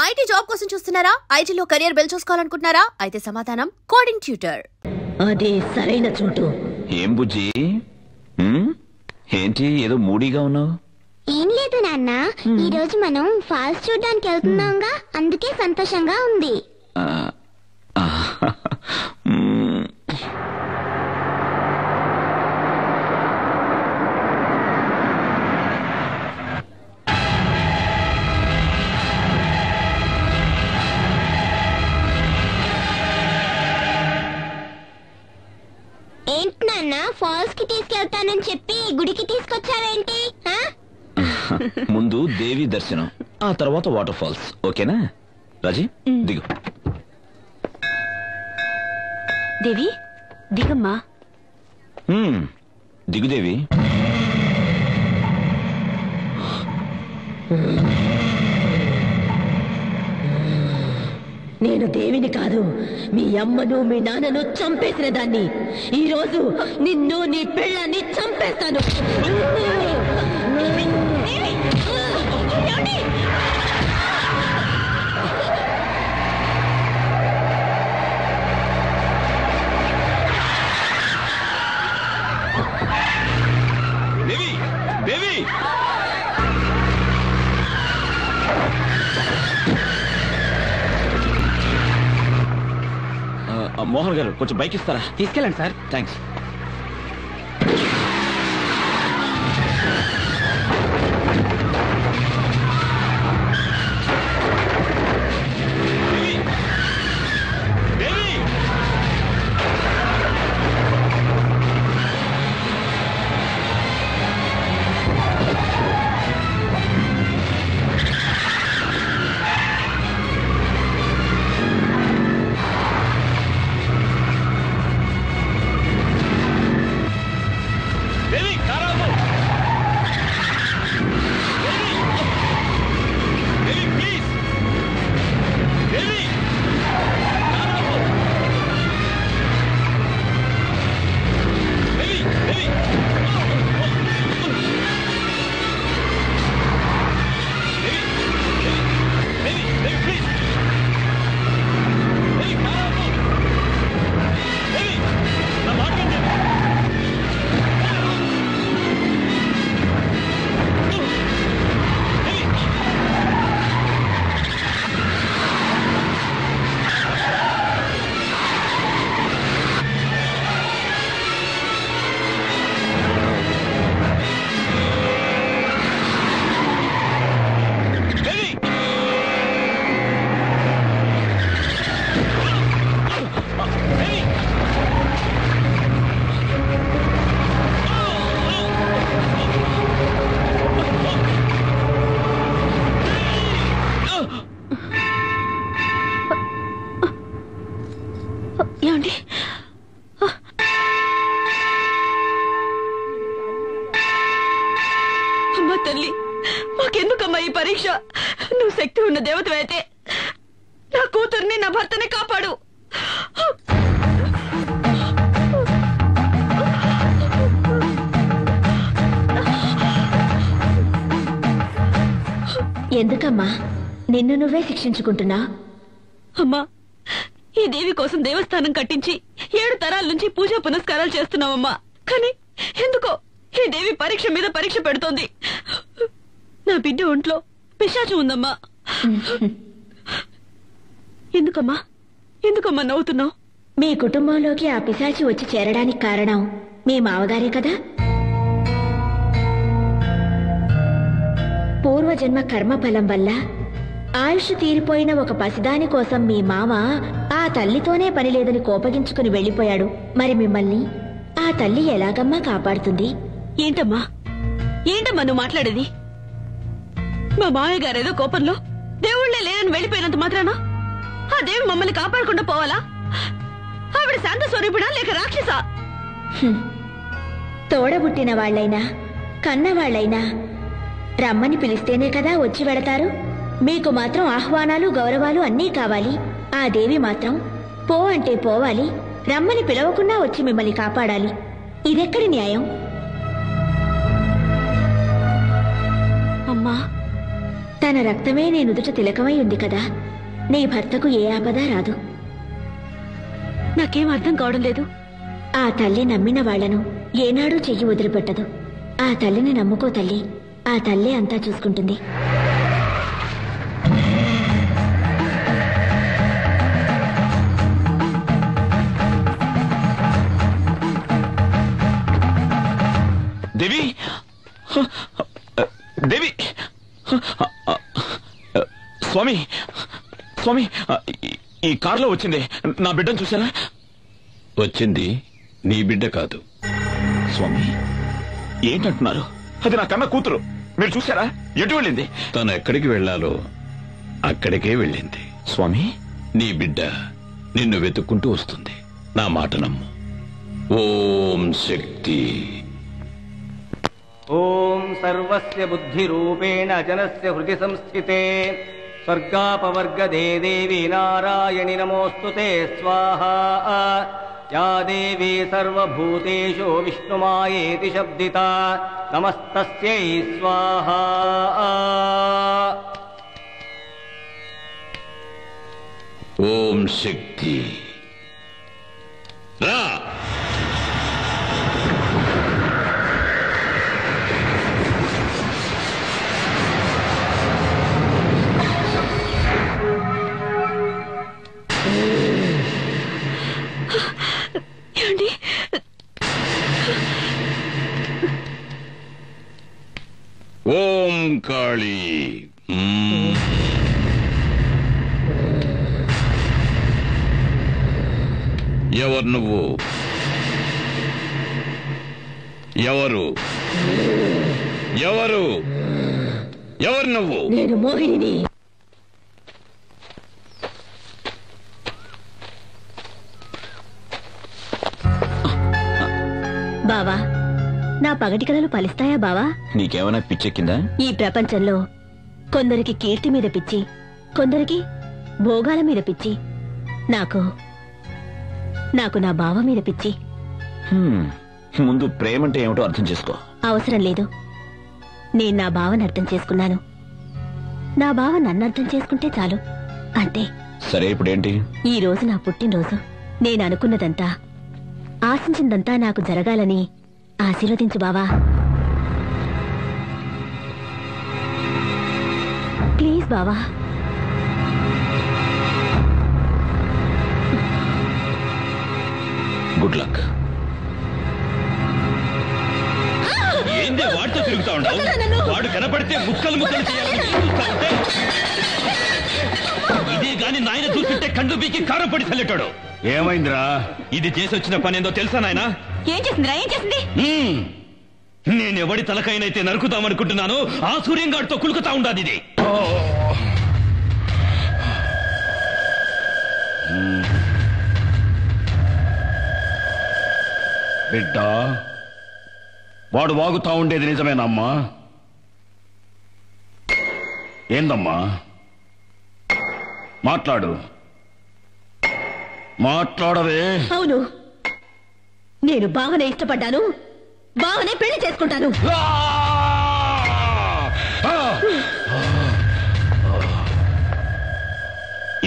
IT job కోసం చూస్తున్నారా? ఐటీలో కెరియర్ బిల్డ్ చూసుకోవాలనుకుంటున్నారా? అయితే సమాధానం కోడింగ్ ట్యూటర్. అదే సరైన చోటు. ఏం బుజ్జి, ఏంటి ఏదో మూడీగా ఉన్నావు? ఏం లేదు నాన్న, ఈ రోజు మనం ఫాల్స్ చూడడానికి వెళ్తున్నాంగా, అందుకే సంతోషంగా ఉంది. ఏంటి నాన్న, ఫాల్స్ కి తీసుకెళ్తానని చెప్పి గుడికి తీసుకొచ్చావేంటి? ముందు దేవి దర్శనం, ఆ తర్వాత వాటర్ ఫాల్స్. ఓకేనా రాజీ? దిగు. దేవి దిగమ్మా. దిగు దేవి. నేను దేవిని కాదు, మీ అమ్మను మీ నాన్నను చంపేసిన దాన్ని. ఈ రోజు నిన్ను నీ పెళ్ళాన్ని చంపేస్తాను. దేవి, దేవి, మోహన్ గారు కొంచెం బైక్ ఇస్తారా? తీసుకెళ్ళండి సార్. థ్యాంక్స్. ఏమండి, అమ్మా తల్లి, మాకెందుకమ్మా ఈ పరీక్ష? నువ్వు శక్తి ఉన్న దేవతవైతే నా కూతుర్ని నా భర్తని కాపాడు. ఎందుకమ్మా నిన్ను నువ్వే శిక్షించుకుంటున్నా? అమ్మా, ఈ దేవి కోసం దేవస్థానం కట్టించి 7 తరాల నుంచి పూజా పునస్కారాలు చేస్తున్నావమ్మా. కానీ ఎందుకో ఈ దేవి పరీక్ష మీద పరీక్ష పెడుతోంది. నా బిడ్డ ఒంట్లో పిశాచం ఉందమ్మా. ఎందుకమ్మా ఎందుకమ్మా నవ్వుతున్నావు? మీ కుటుంబంలోకి ఆ పిశాచి వచ్చి చేరడానికి కారణం మీ మావగారే కదా. పూర్వజన్మ కర్మఫలం వల్ల ఆయుష్ తీరిపోయిన ఒక పసిదాని కోసం మీ మామ ఆ తల్లితోనే పనిలేదని కోపగించుకుని వెళ్లిపోయాడు. మరి మిమ్మల్ని ఆ తల్లి ఎలాగమ్మా కాపాడుతుంది? ఏంటమ్మా ఏంటమ్మా నువ్వు మాట్లాడేది? మా మామయ్య గారేదో కోపంలో దేవుళ్లే లేనని వెళ్లిపోయినంత మాత్రానా ఆ దేవి మమ్మల్ని కాపాడకుండా పోవాలా? ఆవిడ శాంత స్వరూపిడా లేక రాక్షసా? తోడబుట్టిన వాళ్లైనా కన్నవాళ్లైనా రమ్మని పిలిస్తేనే కదా వచ్చి వెడతారు. మీకు మాత్రం ఆహ్వానాలు గౌరవాలు అన్నీ కావాలి. ఆ దేవి మాత్రం పో అంటే పోవాలి, రమ్మని పిలవకుండా వచ్చి మిమ్మల్ని కాపాడాలి. ఇదెక్కడి న్యాయం? అమ్మా, తన రక్తమే నీ నుదుట తిలకమై ఉంది కదా, నీ భర్తకు ఏ ఆపద రాదు. నాకేం అర్థం కావడం లేదు. ఆ తల్లి నమ్మిన వాళ్లను ఏనాడూ చెయ్యి వదిలిపెట్టదు. ఆ తల్లిని నమ్ముకో తల్లి, ఆ తల్లే అంతా చూసుకుంటుంది. దేవి, దేవి, స్వామి, స్వామి, ఈ కారులో వచ్చింది నా బిడ్డను చూసారా? వచ్చింది నీ బిడ్డ కాదు. స్వామి ఏంటంటున్నారు? అది నా కన్న కూతురు. మీరు చూసారా? ఎటు వెళ్ళింది? తను ఎక్కడికి వెళ్ళాలో అక్కడికే వెళ్ళింది. స్వామి, నీ బిడ్డ నిన్ను వెతుక్కుంటూ వస్తుంది. నా మాట నమ్ము. ఓం శక్తి. ఓం సర్వస్య బుద్ధిరూపేణ జనస్య హృది సంస్థితే స్వర్గాపవర్గదే దేవి నారాయణి నమోస్తుతే స్వాహా. యా దేవీ సర్వభూతేషు విష్ణుమాయేతి శబ్దితా నమస్తస్యై స్వాహా. ఓం శక్తి. రా. ఓం కాళీ. ఎవరు నువ్వు? ఎవరు ఎవరు ఎవరు నువ్వు? నేను మోహిని. బావా, నా పగటి కలలు ఫలిస్తాయా బావా? నీకేమైనా పిచ్చెక్కిందా? ఈ ప్రపంచంలో కొందరికి కీర్తి మీద పిచ్చి, కొందరికి భోగాల మీద పిచ్చి. నాకు నా బావ మీద పిచ్చి. ముందు ప్రేమంటే ఏమిటో అర్థం చేసుకో. అవసరం లేదు. నేను నా బావని అర్థం చేసుకున్నాను. నా బావ నన్ను అర్థం చేసుకుంటే చాలు, అంతే. సరే, ఇప్పుడేంటి? ఈ రోజు నా పుట్టినరోజు. నేను అనుకున్నదంతా, ఆశించిందంతా నాకు జరగాలని ఆశీర్వదించు బావా. ప్లీజ్ బావా. Good luck. ఏంది వాడితో తిరుగుతా ఉండవు? వాడు కనపడితే ముక్కలు ముక్కలు చేయాలని చూస్తా ఉంటే ఇదే గాని నాయన చూస్తుంటే కండు పీకి కారం పడి చల్లెట్టాడు. ఏమైందిరా? ఇది చేసి వచ్చిన పని ఏందో తెలుసా నాయన? ఏం చేసిందిరా? ఏం చేసింది? నేనెవడి తలకైనైతే నరుకుతామనుకుంటున్నాను ఆ సూర్యంగాడితో కులుకుతా ఉండాది ఇది. బిడ్డ, వాడు వాగుతా ఉండేది నిజమేనమ్మా? ఏందమ్మా? మాట్లాడు, మాట్లాడవే. అవును, నేను బావనే ఇష్టపడ్డాను, బావనే పెళ్లి చేసుకుంటాను.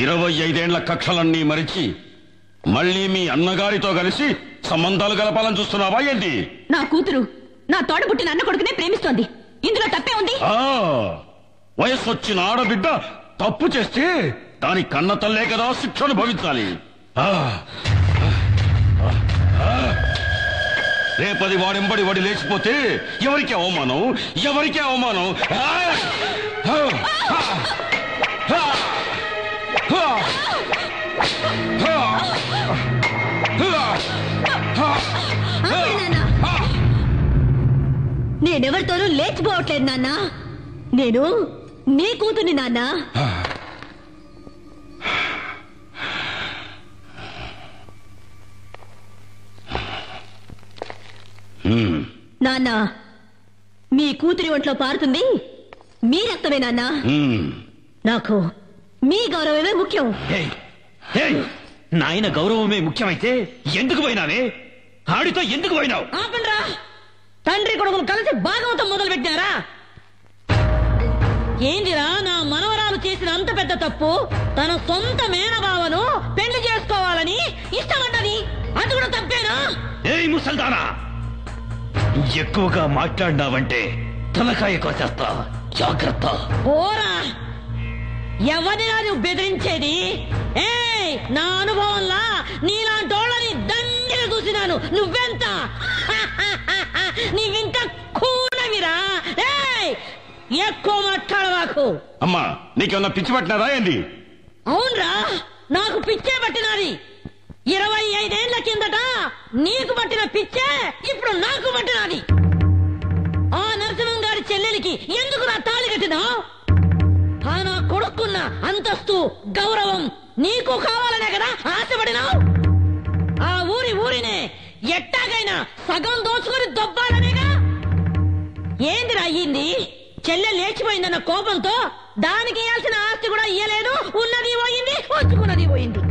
25 కక్షలన్నీ మరిచి మళ్ళీ మీ అన్నగారితో కలిసి సంబంధాలు గలపాలని చూస్తున్నావా ఏంటి? నా కూతురు నా తోడబుట్టిన అన్న కొడుకునే ప్రేమిస్తోంది. ఇందులో తప్పే ఉంది? వయస్సు వచ్చిన ఆడబిడ్డ తప్పు చేస్తే దాని కన్న తల్లే కదా శిక్షను భవించాలి. రేపది వాడెంబడి వాడి లేచిపోతే ఎవరికి అవమానం, ఎవరికి అవమానం. నేనెవరితోనూ లేచిపోవట్లేదు నాన్న. నేను నీ కూతుర్ని నాన్న. నాన్న, మీ కూతురి ఒంట్లో పారుతుంది మీ రక్తమే నాన్న. నాకు మీ గౌరవమే ముఖ్యం. నాయన గౌరవమే ముఖ్యమైతే ఎందుకు పోయినావే? ఆడితో ఎందుకు పోయినావు? ఆపండ్రా, తండ్రి కొడుకులు కలిసి భాగవతం మొదలు పెట్టారా? ఏందిరా నా మనవరాలు చేసిన అంత పెద్ద తప్పు? తన సొంత మేనబావను పెళ్లి చేసుకోవాలని ఇష్టపడ్డది, అది కూడా తప్పేనా? ఏయ్ ముసల్దానా, ఎక్కువగా మాట్లాడినావంటే తలకాయ కోసేస్తా, జాగ్రత్త. ఓరా, ఎవరినా నువ్వు బెదిరించేది? ఏయ్, నా అనుభవంలా నీలాంటోళ్ళని దండిగా చూసినాను. నువ్వెంత? నీవింకా కూనవిరా. ఏయ్, ఎక్కువ మాట్లాడవాకు. అమ్మా, నీకేమన్నా పిచ్చి పట్టినారా ఏంది? అవునరా, నాకు పిచ్చే పట్టినది. 25 ఏళ్ల కిందట నీకు పట్టిన పిచ్చే ఇప్పుడు నాకు పట్టినది. ఆ నరసింహం గారి చెల్లెలికి ఎందుకు నా తాళి కట్టినావు? ఆ నా కొడుకున్న అంతస్తు, గౌరవం నీకు కావాలనే కదా ఆశపడినావు? ఆ ఊరినే ఎట్టాగైనా సగం దోచుకుని దొబ్బాలనేగా. ఏందిరా అయ్యింది? చెల్లె లేచిపోయిందన్న కోపంతో దానికి ఇయ్యాల్సిన ఆస్తి కూడా ఇయ్యలేదు. ఉన్నది పోయింది, వచ్చుకున్నది పోయింది.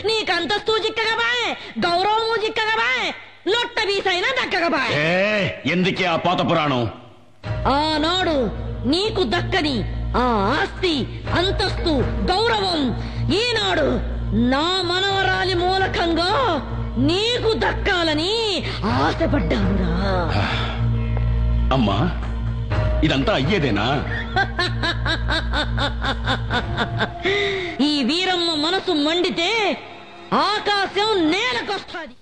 నీకు అంతస్తు చిక్కగా బాయ్, గౌరవము చిక్కగా బాయ్, లొట్ట బీసైనా దక్కగా బాయ్. ఎందుకే ఆ పాత పురాణం? ఆనాడు నీకు దక్కని ఆ ఆస్తి, అంతస్తు, గౌరవం ఈనాడు నా మనవరాలి మూలకంగా నీకు దక్కాలని ఆశపడ్డానురా. అమ్మా, ఇదంతా అయ్యేదేనా? ఈ వీరమ్మ మనసు మండితే ఆకాశం నేలకొస్తాది.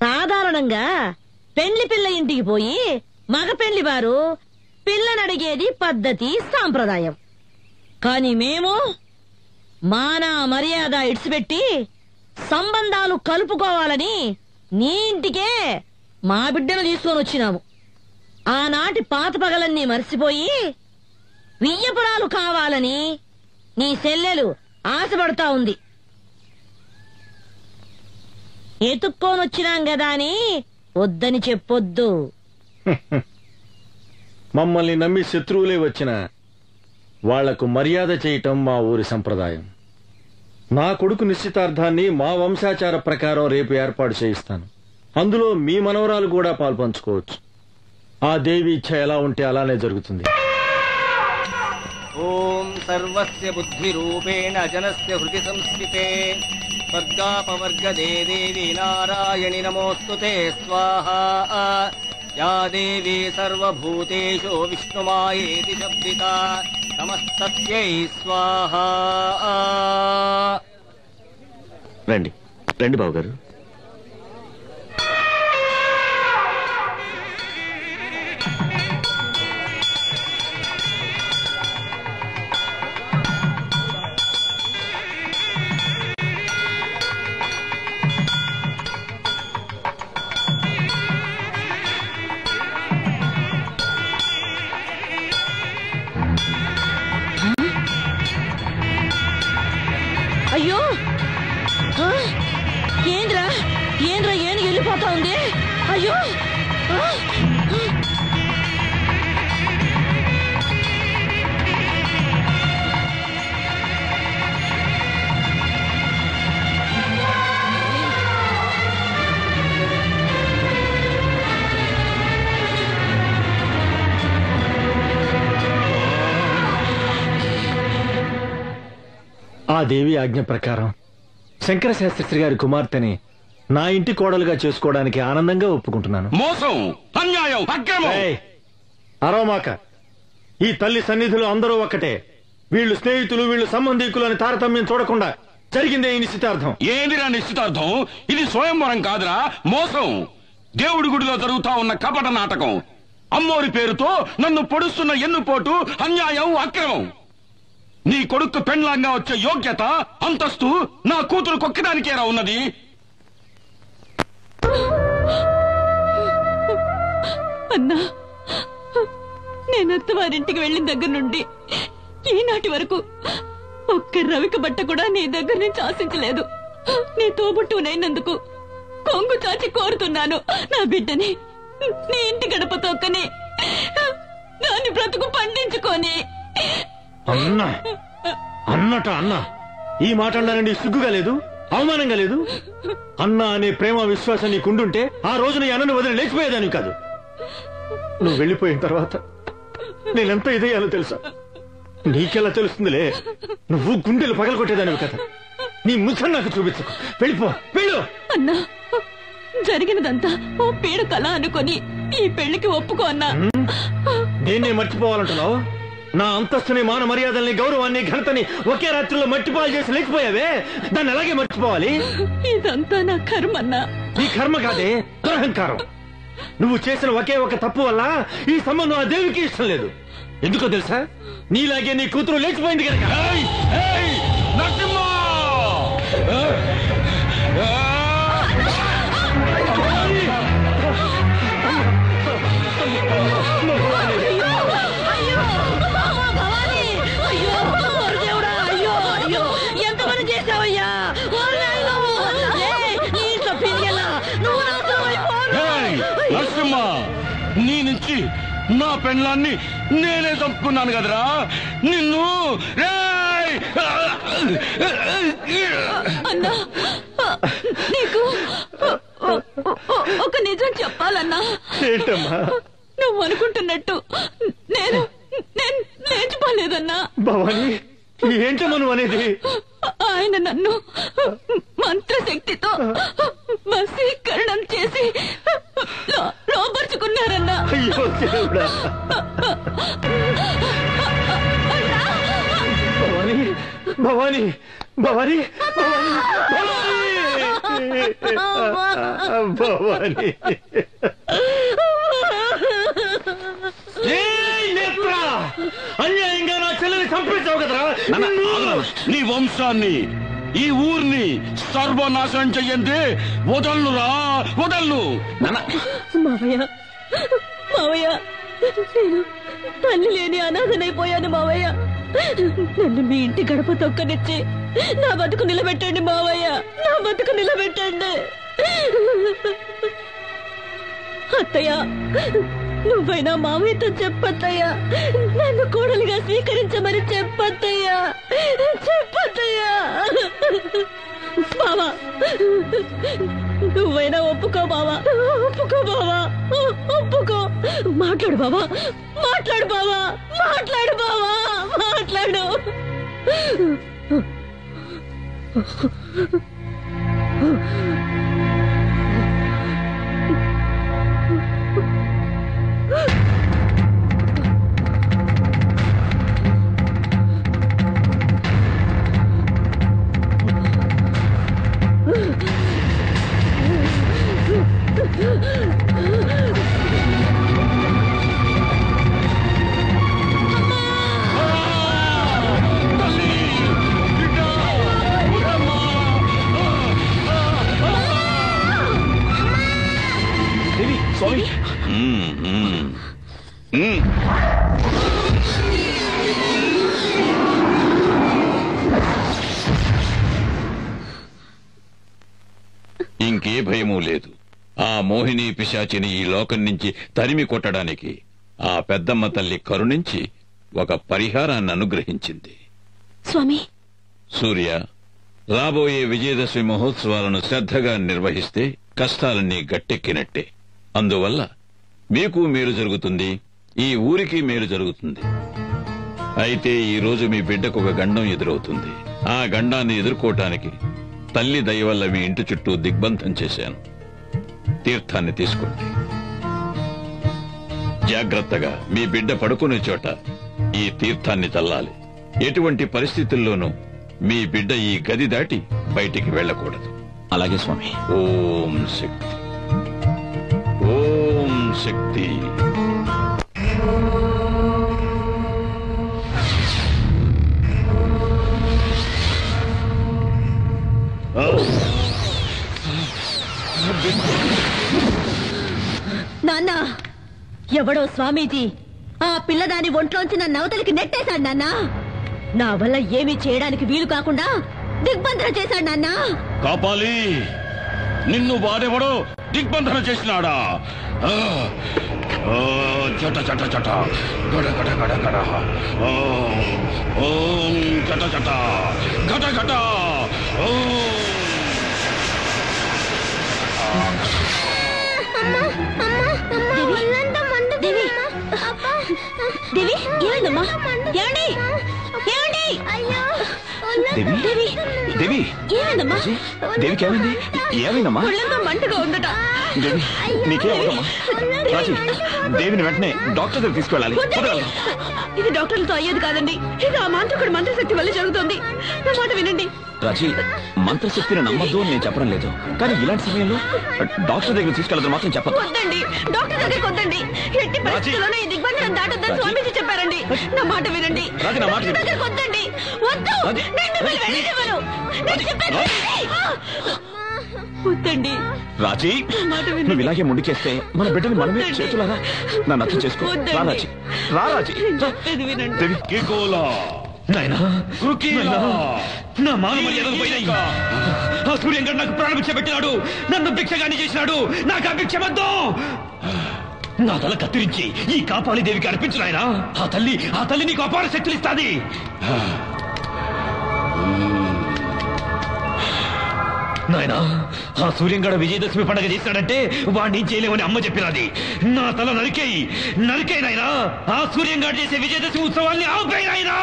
సాధారణంగా పెళ్లి పిల్ల ఇంటికి పోయి మగ పెళ్లి వారు పిల్లనడిగేది పద్ధతి, సాంప్రదాయం. కాని మేము మాన మర్యాద ఇడిచిపెట్టి సంబంధాలు కలుపుకోవాలని నీ ఇంటికే మా బిడ్డను తీసుకొని వచ్చినాము. ఆనాటి పాత పగలన్నీ మర్చిపోయి వియ్యపురాలు కావాలని నీ చెల్లెలు ఆశపడతా ఉంది. ఎత్తుక్కోనొచ్చినాం గదా అని వద్దని చెప్పొద్దు. మమ్మల్ని నమ్మి శత్రువులే వచ్చిన వాళ్లకు మర్యాద చేయటం మా ఊరి సంప్రదాయం. నా కొడుకు నిశ్చితార్థాన్ని మా వంశాచార ప్రకారం రేపు ఏర్పాటు చేయిస్తాను. అందులో మీ మనవరాలు కూడా పాల్పంచుకోవచ్చు. ఆ దేవి ఇచ్ఛ ఎలా ఉంటే అలానే జరుగుతుంది. ఓం సర్వస్య బుద్ధి రూపేణ జనస్య హృది సంస్థితే స్వర్గాపవర్గదే దేవి నారాయణి నమోస్తుతే స్వాహా. యా దేవీ సర్వభూతేషు విష్ణుమాయేతి శబ్దితా నమస్తస్యై స్వాహా. రండి రండి బావగారు. అయ్యో, ఏంద్రా ఏంద్రా ఏను వెళ్ళిపోతా ఉంది. అయ్యో, ఆ దేవి ఆజ్ఞ ప్రకారం శంకర శాస్త్రి గారి కుమార్తెని నా ఇంటి కోడలుగా చేసుకోవడానికి ఆనందంగా ఒప్పుకుంటున్నాను. మోసం, అన్యాయం, అక్రమం. అరవమాక. ఈ తల్లి సన్నిధిలో అందరూ ఒక్కటే. వీళ్ళు స్నేహితులు, వీళ్ళు సంబంధీకులు అని తారతమ్యం చూడకుండా జరిగిందే ఈ నిశ్చితార్థం. ఏందిరా నిశ్చితార్థం? ఇది స్వయంవరం కాదురా, మోసం. దేవుడి గుడిలో జరుగుతా ఉన్న కపట నాటకం. అమ్మోరి పేరుతో నన్ను పొడుస్తున్న ఎన్నుపోటు, అన్యాయం, అక్రమం. నీ కొడుకు పెండ్లాంగా వచ్చే యోగ్యత, అంతస్తు నా కూతురు కొక్కడానికేరా ఉన్నది. అన్నా, నేను అత్తవారింటికి వెళ్ళిన దగ్గర నుండి ఈనాటి వరకు ఒక్క రవిక బట్ట కూడా నీ దగ్గర నుంచి ఆశించలేదు. నీ తోబుట్టునైనందుకు కొంగు చాచి కోరుతున్నాను. నా బిడ్డని నీ ఇంటి గడప తొక్కని దాన్ని బ్రతుకు పండించుకొని. అన్నా అన్నట అన్నా, ఈ మాట అన్నానండి సిగ్గుగా లేదు, అవమానంగా లేదు? అన్నా అనే ప్రేమ విశ్వాసం నీకుండుంటే ఆ రోజు నీ అన్నను వదిలి లేచిపోయేదాన్ని కాదు. నువ్వు వెళ్ళిపోయిన తర్వాత నేనెంత ఇదయ్యాలో తెలుసా? నీకెలా తెలుస్తుందిలే, నువ్వు గుండెలు పగలగొట్టేదానివి కదా. నీ ముఖం నాకు చూపించకు, వెళ్ళిపో, వెళ్ళు. అన్నా, జరిగినదంతా ఓ పీడ కళ అనుకొని ఈ పెళ్లికి ఒప్పుకో అన్నా. దేన్నే మర్చిపోవాలంటున్నావు? నా అంతస్తుని, మాన మర్యాదల్ని, గౌరవాన్ని, ఘనతని ఒకే రాత్రిలో మట్టిపాలు చేసి లేకపోయావే, దాన్ని అలాగే మర్చిపోవాలి. ఇదంతా నా కర్మన్నా. నీ కర్మ కాదే, దురహంకారం. నువ్వు చేసిన ఒకే ఒక తప్పు వల్ల ఈ సంబంధం ఆ దేవికి ఇష్టం లేదు. ఎందుకో తెలుసా? నీలాగే నీ కూతురు లేచిపోయింది కనుక. ఎంతమంది చేసావయ్యా? నీ నుంచి నా పెళ్ళాన్ని నేనే చంపుకున్నాను కదరా నిన్ను. అన్నా, నీకు ఒక నిజం చెప్పాలన్నా. ఏంటమ్మా? నువ్వు అనుకుంటున్నట్టు నేను లేచిపోలేదన్నా. భవాని, ఏంటమ్మా నువ్వు అనేది? ఆయన నన్ను మంత్రశక్తితో వశీకరణం చేసి లోపరుచుకున్నారన్నా. అయ్యో దేవుడా. భవాని, భవాని, భవాని, భవాని. అన్యాయంగా నా చెల్లెని చంపేశావు కదరా. నీ వంశాన్ని, ఈ ఊరిని సర్వనాశనం చెయ్యండి. వదల్లురా, వదల్లు. మావయ్య, మావయ్య, నేను తల్లి లేని అనాథనైపోయాను మావయ్య. నన్ను మీ ఇంటి గడప తొక్కనిచ్చి నా బతుకు నిలబెట్టండి మావయ్య, నా బతుకు నిలబెట్టండి. అత్తయ్య, నువ్వైనా మావయ్యతో చెప్పత్తయ్యా, నన్ను కోడలిగా స్వీకరించమని చెప్పత్తయ్యా, చెప్పత్తయ్యా. బావా, నువ్వైనా ఒప్పుకో బావా, ఒప్పుకో బావా, ఒప్పుకో. మాట్లాడు బావా, మాట్లాడు బావా, మాట్లాడు బావా, మాట్లాడు. స్వామి, ఇంకే భయమూ లేదు. ఆ మోహిని పిశాచిని ఈ లోకం నుంచి తరిమి కొట్టడానికి ఆ పెద్దమ్మ తల్లి కరుణించి ఒక పరిహారాన్ని అనుగ్రహించింది. స్వామి, సూర్య, రాబోయే విజయదశమి మహోత్సవాలను శ్రద్ధగా నిర్వహిస్తే కష్టాలన్నీ గట్టెక్కినట్టే. అందువల్ల మీకు మేలు జరుగుతుంది, ఈ ఊరికి మేలు జరుగుతుంది. అయితే ఈ రోజు మీ బిడ్డకు ఒక గండం ఎదురవుతుంది. ఆ గండాన్ని ఎదుర్కోవటానికి తల్లి దయ వల్ల మీ ఇంటి చుట్టూ దిగ్బంధం చేశాను. తీర్థాన్ని తీసుకోండి. జాగ్రత్తగా మీ బిడ్డ పడుకునే చోట ఈ తీర్థాన్ని చల్లాలి. ఎటువంటి పరిస్థితుల్లోనూ మీ బిడ్డ ఈ గది దాటి బయటికి వెళ్ళకూడదు. అలాగే స్వామి. ఓం శక్తి, ఓం శక్తి. నాన్న, ఎవడో స్వామీజీ ఆ పిల్లదాని ఒంట్లోంచి నన్ను అవతలికి నెట్టేశాడు నాన్న. నా వల్ల ఏమీ చేయడానికి వీలు కాకుండా దిగ్బంధన చేశాడు నాన్న. కాపాలి, నిన్ను వాడెవడో దిగ్బంధన చేసినాడా? చట చట చట గడ గడ గడ గడ ఓం చట చట గట గట దేవి ఏమైందమ్మా? ఏమండి ఏమండి? దేవి దేవి ఏమైందమ్మా? దేవికి ఏమైంది? ఏమైందమ్మా? ఒళ్ళంతా మంటగా ఉందట. దేవి నీకే అవదమ్మా? రాజీ, దేవిని వెంటనే డాక్టర్ దగ్గర తీసుకెళ్ళాలి. ఇది డాక్టర్లతో అయ్యేది కాదండి. ఇది ఆ మాంత్రికుడి మంత్రశక్తి వల్ల జరుగుతుంది. నా మాట వినండి. రాజీ, మంత్రశక్తిని నమ్మద్దు అని నేను చెప్పడం లేదు, కానీ ఇలాంటి సమయంలో డాక్టర్ దగ్గర తీసుకెళ్ళదు మాత్రం చెప్పదు. వద్దండి, డాక్టర్ దగ్గరికి వద్దండి. ఎట్టి పరిస్థితుల్లోనే ఈ దిగ్బంధనం దాటొద్దని స్వామీజీ చెప్పారండి. నా మాట వినండి. డాక్టర్ దగ్గరికి వద్దండి. వద్దు, నేను మిమ్మల్ని వెళ్ళనివ్వను. నేను చెప్పేది వద్దండి. రాజీ, నువ్వు ఇలాగే ముందుకేస్తే మన బిడ్డని మనమే చేతులారా నన్ను అర్థం చేసుకో. రా రాజీ, రా రాజీ. దేవి నాయనా, నా మానమర్యాదలు పోయినాయి. ఆ సూర్యంగడ్ నాకు ప్రాణభిక్ష పెట్టినాడు, నన్ను భిక్షగాని చేసినాడు. నాకు ఆ భిక్ష వద్దు. నా తల కత్తిరించి ఈ కాపాలి దేవికి అర్పించు నాయనా. ఆ తల్లి నీకు అపార శక్తులు ఇస్తాది. నాయనా, ఆ సూర్యంగడ విజయదశమి పండుగ చేసినాడంటే వాడిని చేయలేమని అమ్మ చెప్పినది. నా తల నరికేయి నాయనా. ఆ సూర్యంగడ చేసే విజయదశమి ఉత్సవాన్ని ఆపేయి నాయనా.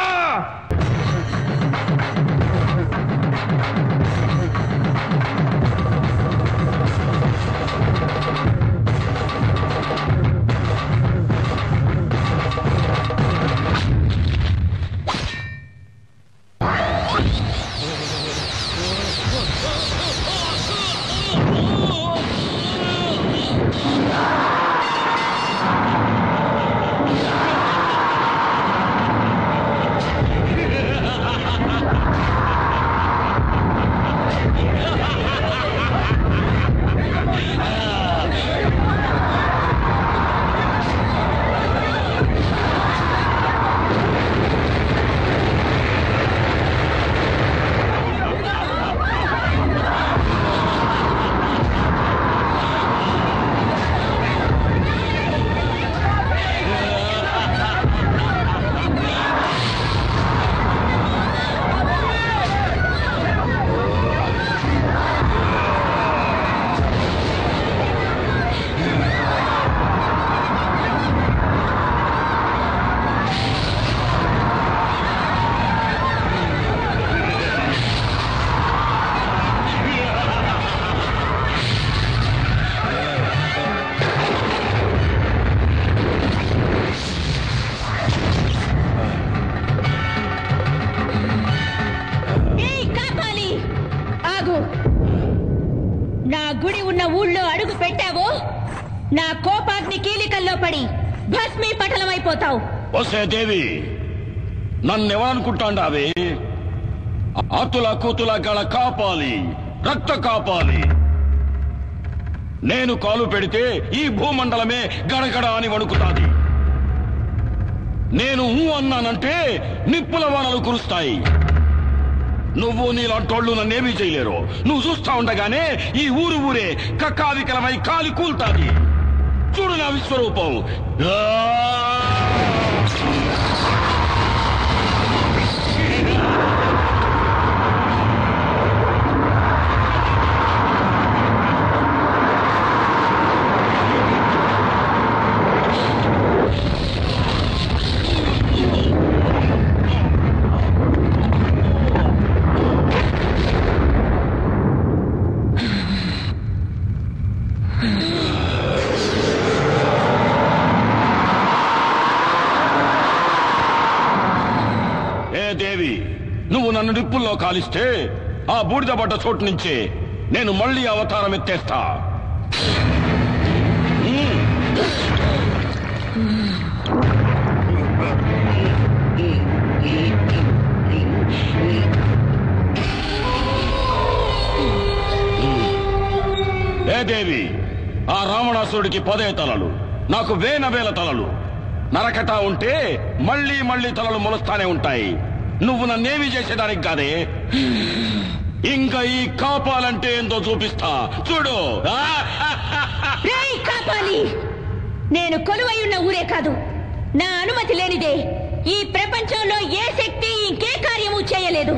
నా కోపాగ్ని కీలికల్లో పడి భస్మీ పటలమైపోతావు. వసే దేవి, నన్నెవరనుకుంటాండావే? ఆతుల కూతుల గల కాపాలి, రక్త కాపాలి. నేను కాలు పెడితే ఈ భూమండలమే గడగడ అని వణుకుతాది. నేను అన్నానంటే నిప్పుల వానలు కురుస్తాయి. నువ్వు నీలాంటోళ్ళు నన్నేమీ చేయలేరు. నువ్వు చూస్తా ఉండగానే ఈ ఊరే కక్కావికలమై కాలి కూల్తాది. చూడు నా విశ్వరూపం. దేవి, నువ్వు నన్ను నిప్పుల్లో కాలిస్తే ఆ బూడిద పడ్డ చోటు నుంచే నేను మళ్ళీ అవతారం ఎత్తేస్తా. ఏ దేవి, ఆ రావణాసురుడికి 10 తలలు, నాకు వేల తలలు. నరకటా ఉంటే మళ్ళీ మళ్ళీ తలలు మొలుస్తానే ఉంటాయి. నువ్వు నన్నేమి చేసేదానికి కాదే. ఇంకా ఈ కాపాలంటే ఏందో చూపిస్తా చూడు. కాపాలి, నేను కొలువై ఉన్న ఊరే కాదు, నా అనుమతి లేనిదే ఈ ప్రపంచంలో ఏ శక్తి ఇంకే కార్యము చేయలేదు.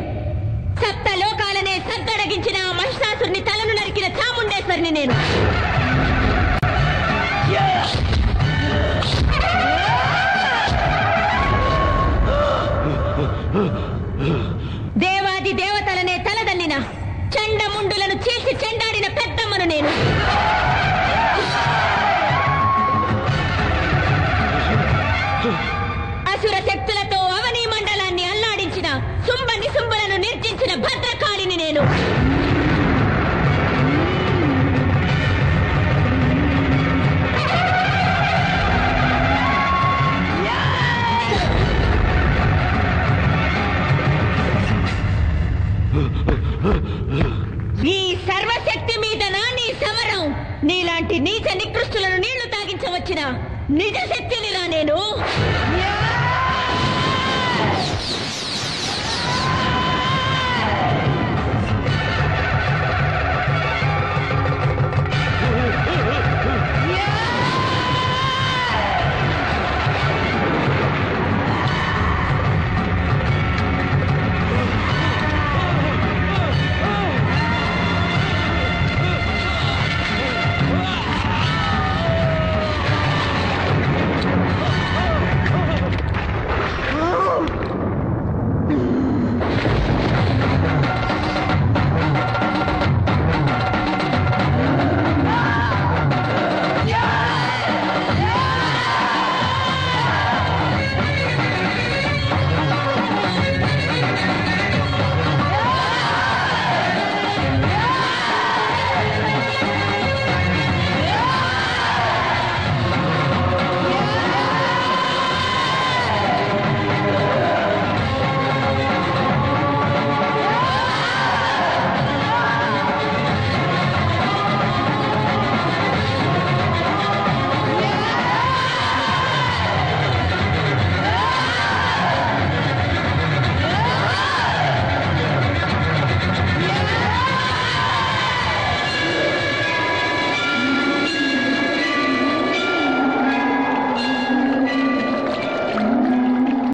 సప్త లోకాలనే సద్దడగించిన మహిషాసుని తలను నరికిన చాముండేశ్వరిని నేను. దేవాది దేవతలనే తలదన్నిన చండముండులను చీల్చి చెండాడిన పెద్దమ్మను నేను. అసుర శక్తులతో అవనీ మండలాన్ని అల్లాడించిన శుంభ నిశుంభులను నిర్జించిన భద్రకాళిని నేను. ఈ సర్వశక్తి మీద నీ సమరం. నీలాంటి నీచ నికృష్టులను నీళ్లు తాగించవచ్చిన నిజ శక్తిని రా నేను.